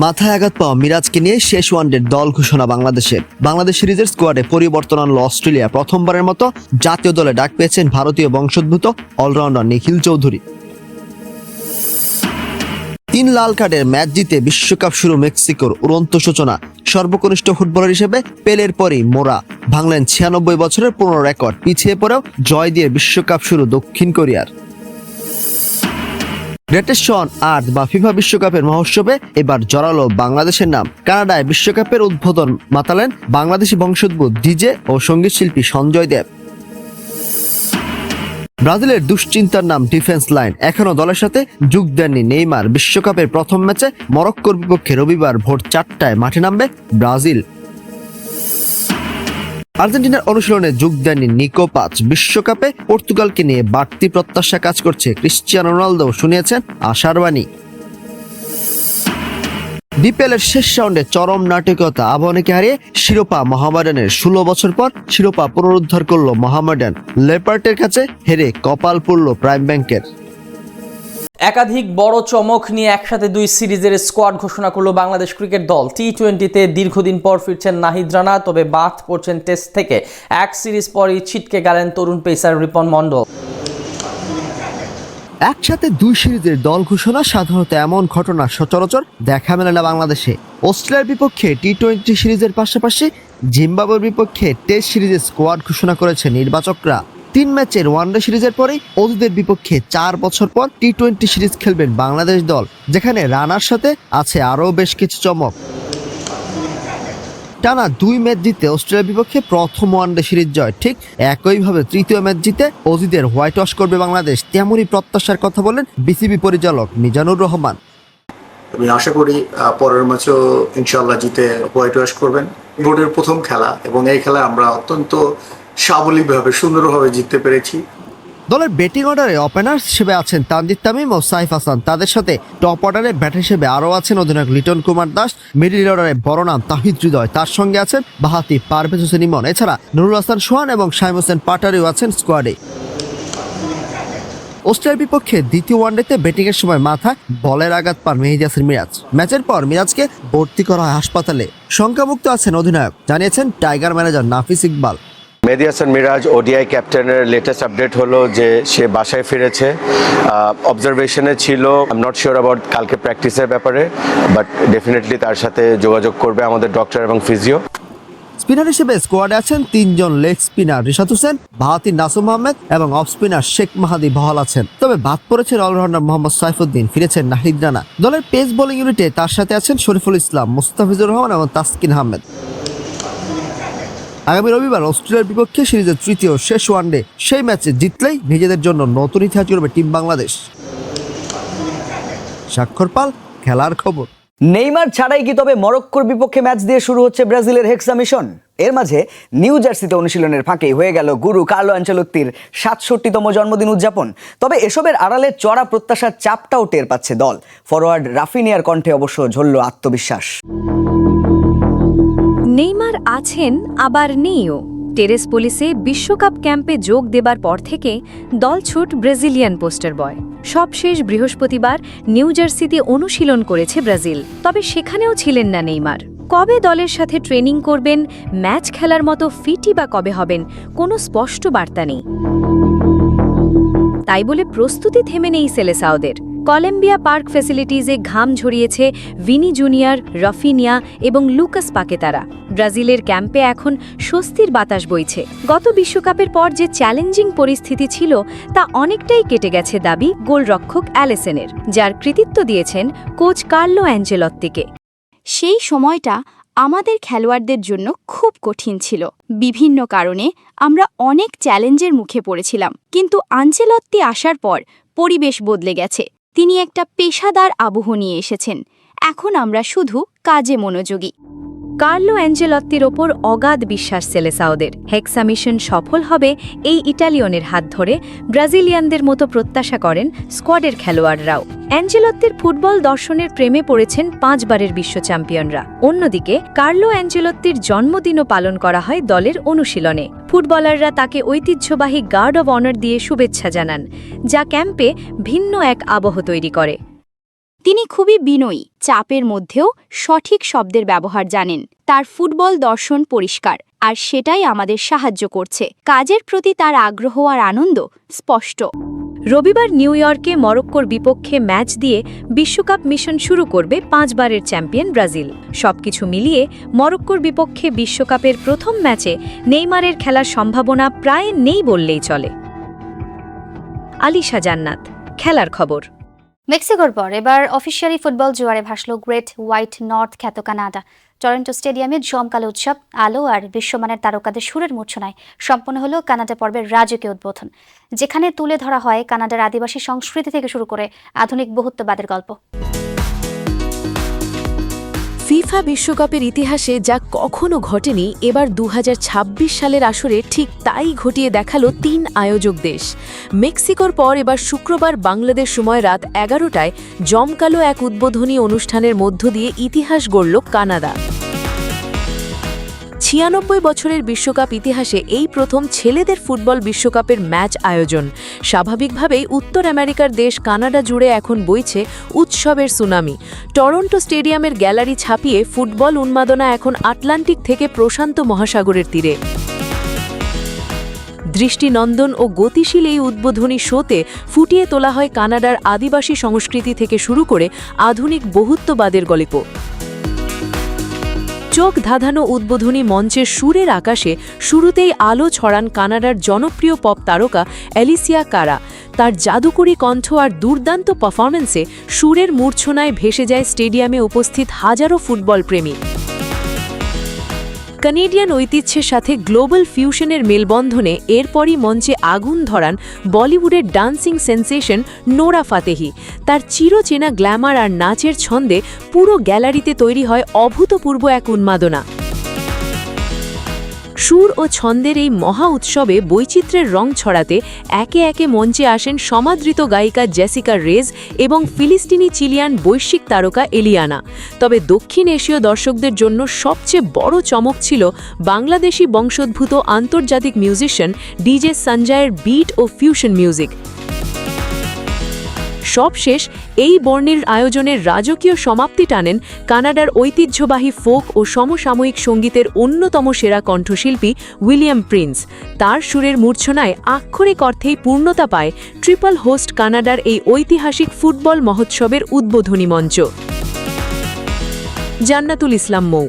মাথায় আঘাত পাওয়া মিরাজকে নিয়ে শেষ ওয়ানডের দল ঘোষণা বাংলাদেশের। বাংলাদেশ সিরিজের স্কোয়াডে পরিবর্তন আনলো অস্ট্রেলিয়া। প্রথমবারের মতো জাতীয় দলে ডাক পেয়েছেন ভারতীয় বংশোদ্ভূত অলরাউন্ডার নিখিল চৌধুরী। 3 লাল কার্ডের ম্যাচ জিতে বিশ্বকাপ শুরু মেক্সিকোর উড়ন্ত সূচনা। সর্বকনিষ্ঠ ফুটবলার হিসেবে পেলের পরই মোরা ভাঙলেন 96 বছরের পুরনো রেকর্ড। পিছিয়ে পড়েও জয় দিয়ে বিশ্বকাপ শুরু দক্ষিণ কোরিয়ার। গ্রেটেস্ট শো অন আর্থ বা ফিফা বিশ্বকাপের মহোৎসবে এবার জড়ালো বাংলাদেশের নাম। কানাডায় বিশ্বকাপের উদ্বোধন মাতালেন বাংলাদেশি বংশোদ্ভূত ডিজে ও সঙ্গীত শিল্পী সঞ্জয় দেব। ব্রাজিলের দুশ্চিন্তার নাম ডিফেন্স লাইন। এখনো দলের সাথে যোগ দেননি নেইমার। বিশ্বকাপের প্রথম ম্যাচে মরক্কোর বিপক্ষে রবিবার ভোর 4টায় মাঠে নামবে ব্রাজিল। আর্জেন্টিনার অনুশীলনে যোগ দেননি নিকো পাচ। বিশ্বকাপে পর্তুগালকে নিয়ে বাড়তি প্রত্যাশা কাজ করছে। ক্রিশ্চিয়ানো রোনালদো শুনিয়েছেন আশার বাণী। বিপিএলের শেষ রাউন্ডে চরম নাটকীয়তা। আবাহনীকে হারিয়ে শিরোপা মোহামেডানের। 16 বছর পর শিরোপা পুনরুদ্ধার করল মোহামেডান। লেপার্টের কাছে হেরে কপাল পড়ল প্রাইম ব্যাংকের। একাধিক বড় চমক নিয়ে একসাথে 2 সিরিজের স্কোয়াড ঘোষণা করলো বাংলাদেশ ক্রিকেট দল। টি-20তে দীর্ঘদিন পর ফিরছেন নাহিদ রানা, তবে বাদ পড়ছেন টেস্ট থেকে। এক সিরিজ পরই ছিটকে গেলেন তরুণ পেসার রিপন মণ্ডল। একসাথে 2 সিরিজের দল ঘোষণা সাধারণত এমন ঘটনা সচরাচর দেখা মেলে না বাংলাদেশে। অস্ট্রেলিয়ার বিপক্ষে টি-20 সিরিজের পাশাপাশি জিম্বাবুয়ের বিপক্ষে টেস্ট সিরিজের স্কোয়াড ঘোষণা করেছে নির্বাচকরা। 3 ম্যাচের ওয়ানডে সিরিজের পরেই অজিদের বিপক্ষে 4 বছর পর টি-20 সিরিজ খেলবেন বাংলাদেশ দল, যেখানে রানার সাথে আছে আরও বেশ কিছু চমক। টানা 2 ম্যাচ জিতে অস্ট্রেলিয়ার বিপক্ষে প্রথম ওয়ানডে সিরিজ জয়। ঠিক একইভাবে তৃতীয় ম্যাচ জিতে অজিদের হোয়াইট ওয়াশ করবে বাংলাদেশ, তেমনই প্রত্যাশার কথা বলেন বিসিবি পরিচালক মিজানুর রহমান। আমি আশা করি পরের ম্যাচও ইনশাআল্লাহ জিতে হোয়াইট ওয়াশ করবেন। বোর্ডের প্রথম খেলা এবং এই খেলায় আমরা অত্যন্ত সাবলীলভাবে সুন্দরভাবে জিততে পেরেছি। দলের ব্যাটিং অর্ডারে ওপেনার হিসেবে আছেন তানজিদ তামিম ও সাইফ হাসান। তাদের সাথে টপ অর্ডারে ব্যাটার হিসেবে আরও আছেন অধিনায়ক লিটন কুমার দাস। মিডল অর্ডারে বড় নাম তাহিদ হৃদয়, তার সঙ্গে আছেন বাহাতি পারভেজ হোসেন ইমন। এছাড়া নুরুল হাসান সোহান এবং শাইম হোসেন পাটারিও আছেন স্কোয়াডে। অস্ট্রেলিয়ার বিপক্ষে দ্বিতীয় ওয়ানডেতে ব্যাটিংয়ের সময় মাথায় বলের আঘাত পান মেহেদী হাসান মিরাজ। ম্যাচের পর মিরাজকে ভর্তি করা হয় হাসপাতালে। শঙ্কামুক্ত আছেন অধিনায়ক, জানিয়েছেন tiger manager Nafees Iqbal. Mehidy Hasan Miraz ODI ক্যাপ্টেনের লেটেস্ট আপডেট হলো যে সে বাসায় ফিরেছে। অবজারভেশনে ছিল। I am not sure about কালকে প্র্যাকটিসের ব্যাপারে, বাট ডেফিনেটলি তার সাথে যোগাযোগ করবে আমাদের ডক্টর এবং ফিজিও। স্পিনার হিসেবে স্কোয়াডে আছেন 3 জন লেগ স্পিনার রিশাদ হোসেন, বাহাতি নাসুম আহমেদ এবং অফ স্পিনার শেখ মাহাদি বহাল আছেন। তবে বাদ পড়েছেন অলরাউন্ডার মোহাম্মদ সাইফুদ্দিন, ফিরেছেন নাহিদ রানা। দলের পেস বোলিং ইউনিটে তার সাথে আছেন শরীফুল ইসলাম, মুস্তাফিজুর রহমান এবং তাসকিন আহমেদ। আগামী রবিবার অস্ট্রেলিয়ার বিপক্ষে সিরিজের তৃতীয় শেষ ওয়ানডে, সেই ম্যাচে জিতলেই নিজেদের জন্য নতুন ইতিহাস গড়বে টিম বাংলাদেশ। স্বাক্ষর পাল, খেলার খবর। নেইমার ছাড়াই কি তবে মরক্কোর বিপক্ষে ম্যাচ দিয়ে শুরু হচ্ছে ব্রাজিলের হেক্সা মিশন? এর মাঝে নিউ জার্সিতে অনুশীলনের ফাঁকেই হয়ে গেল গুরু কার্লো আনচেলত্তির 67তম জন্মদিন উদযাপন। তবে এসবের আড়ালে চড়া প্রত্যাশার চাপটাও টের পাচ্ছে দল। ফরোয়ার্ড রাফিনিয়ার কণ্ঠে অবশ্য ঝরল আত্মবিশ্বাস। নেইমার আছেন আবার নেইও। টেরেস পুলিশে বিশ্বকাপ ক্যাম্পে যোগ দেবার পর থেকে দলছুট ব্রাজিলিয়ান পোস্টার বয়। সবশেষ বৃহস্পতিবার নিউ জার্সিতে অনুশীলন করেছে ব্রাজিল, তবে সেখানেও ছিলেন না নেইমার। কবে দলের সাথে ট্রেনিং করবেন, ম্যাচ খেলার মতো ফিটই বা কবে হবেন, কোনো স্পষ্ট বার্তা নেই। তাই বলে প্রস্তুতি থেমে নেই সেলেসাওদের। কলম্বিয়া পার্ক ফ্যাসিলিটিজে ঘাম ঝরিয়েছে ভিনি জুনিয়র, রাফিনিয়া এবং লুকাস পাকেতারা। ব্রাজিলের ক্যাম্পে এখন স্বস্তির বাতাস বইছে। গত বিশ্বকাপের পর যে চ্যালেঞ্জিং পরিস্থিতি ছিল তা অনেকটাই কেটে গেছে দাবি গোলরক্ষক অ্যালিসনের, যার কৃতিত্ব দিয়েছেন কোচ কার্লো অ্যাঞ্চেলত্তিকে। সেই সময়টা আমাদের খেলোয়াড়দের জন্য খুব কঠিন ছিল। বিভিন্ন কারণে আমরা অনেক চ্যালেঞ্জের মুখে পড়েছিলাম, কিন্তু আনচেলত্তি আসার পর পরিবেশ বদলে গেছে। তিনি একটা পেশাদার আবহ নিয়ে এসেছেন। এখন আমরা শুধু কাজে মনোযোগী। কার্লো অ্যাঞ্চেলত্তির ওপর অগাধ বিশ্বাস সেলেসাওদের। হেক্সা মিশন সফল হবে এই ইটালিয়নের হাত ধরে ব্রাজিলিয়ানদের মতো প্রত্যাশা করেন স্কোয়াডের খেলোয়াড়রাও। অ্যাঞ্চেলত্তির ফুটবল দর্শনের প্রেমে পড়েছেন 5 বারের বিশ্ব চ্যাম্পিয়নরা। অন্যদিকে কার্লো অ্যাঞ্চেলত্তির জন্মদিনও পালন করা হয় দলের অনুশীলনে। ফুটবলাররা তাকে ঐতিহ্যবাহী গার্ড অব অনার দিয়ে শুভেচ্ছা জানান, যা ক্যাম্পে ভিন্ন এক আবহ তৈরি করে। তিনি খুবই বিনয়ী, চাপের মধ্যেও সঠিক শব্দের ব্যবহার জানেন। তার ফুটবল দর্শন পরিষ্কার, আর সেটাই আমাদের সাহায্য করছে। কাজের প্রতি তার আগ্রহ আর আনন্দ স্পষ্ট। রবিবার নিউ ইয়র্কে মরক্কোর বিপক্ষে ম্যাচ দিয়ে বিশ্বকাপ মিশন শুরু করবে 5 বারের চ্যাম্পিয়ন ব্রাজিল। সবকিছু মিলিয়ে মরক্কোর বিপক্ষে বিশ্বকাপের প্রথম ম্যাচে নেইমারের খেলার সম্ভাবনা প্রায় নেই বললেই চলে। আলিশা জান্নাত, খেলার খবর। মেক্সিকোর পর এবার অফিসিয়ালি ফুটবল জোয়ারে ভাসল গ্রেট হোয়াইট নর্থ খ্যাত কানাডা। টরন্টো স্টেডিয়ামে জমকালো উৎসব, আলো আর বিশ্বমানের তারকাদের সুরের মূর্ছনায় সম্পন্ন হলো কানাডা পর্বের রাজকীয় উদ্বোধন, যেখানে তুলে ধরা হয় কানাডার আদিবাসী সংস্কৃতি থেকে শুরু করে আধুনিক বহুত্ববাদের গল্প। ফিফা বিশ্বকাপের ইতিহাসে যা কখনো ঘটেনি, এবার 2026 সালের আসরে ঠিক তাই ঘটিয়ে দেখালো 3 আয়োজক দেশ। মেক্সিকোর পর এবার শুক্রবার বাংলাদেশ সময় রাত 11টায় জমকালো এক উদ্বোধনী অনুষ্ঠানের মধ্য দিয়ে ইতিহাস গড়ল কানাডা। 96 বছরের বিশ্বকাপ ইতিহাসে এই প্রথম ছেলেদের ফুটবল বিশ্বকাপের ম্যাচ আয়োজন। স্বাভাবিকভাবেই উত্তর আমেরিকার দেশ কানাডা জুড়ে এখন বইছে উৎসবের সুনামি। টরন্টো স্টেডিয়ামের গ্যালারি ছাপিয়ে ফুটবল উন্মাদনা এখন আটলান্টিক থেকে প্রশান্ত মহাসাগরের তীরে। দৃষ্টিনন্দন ও গতিশীল এই উদ্বোধনী শোতে ফুটিয়ে তোলা হয় কানাডার আদিবাসী সংস্কৃতি থেকে শুরু করে আধুনিক বহুত্ববাদের গল্প। চোখ ধাঁধানো উদ্বোধনী মঞ্চের সুরের আকাশে শুরুতেই আলো ছড়ান কানাডার জনপ্রিয় পপ তারকা অ্যালিসিয়া কারা। তার জাদুকরী কণ্ঠ আর দুর্দান্ত পারফরম্যান্সে সুরের মূর্ছনায় ভেসে যায় স্টেডিয়ামে উপস্থিত হাজারো ফুটবল প্রেমী। কানাডিয়ান ঐতিহ্যের সাথে গ্লোবাল ফিউশনের মেলবন্ধনে এরপরই মঞ্চে আগুন ধরান বলিউডের ডান্সিং সেন্সেশন নোরা ফাতেহি। তার চিরচেনা গ্ল্যামার আর নাচের ছন্দে পুরো গ্যালারিতে তৈরি হয় অভূতপূর্ব এক উন্মাদনা। সুর ও ছন্দের এই মহা উৎসবে বৈচিত্র্যের রং ছড়াতে একে একে মঞ্চে আসেন সমাদৃত গায়িকা জেসিকা রেজ এবং ফিলিস্তিনি চিলিয়ান বৈশ্বিক তারকা এলিয়ানা। তবে দক্ষিণ এশীয় দর্শকদের জন্য সবচেয়ে বড় চমক ছিল বাংলাদেশি বংশোদ্ভূত আন্তর্জাতিক মিউজিশিয়ান ডিজে সঞ্জয়ের বিট ও ফিউশন মিউজিক। সবশেষ এই বর্ণিল আয়োজনের রাজকীয় সমাপ্তি টানেন কানাডার ঐতিহ্যবাহী ফোক ও সমসাময়িক সঙ্গীতের অন্যতম সেরা কণ্ঠশিল্পী উইলিয়াম প্রিন্স। তার সুরের মূর্ছনায় আক্ষরিক অর্থেই পূর্ণতা পায় ট্রিপল হোস্ট কানাডার এই ঐতিহাসিক ফুটবল মহোৎসবের উদ্বোধনী মঞ্চ। জান্নাতুল ইসলাম মৌ।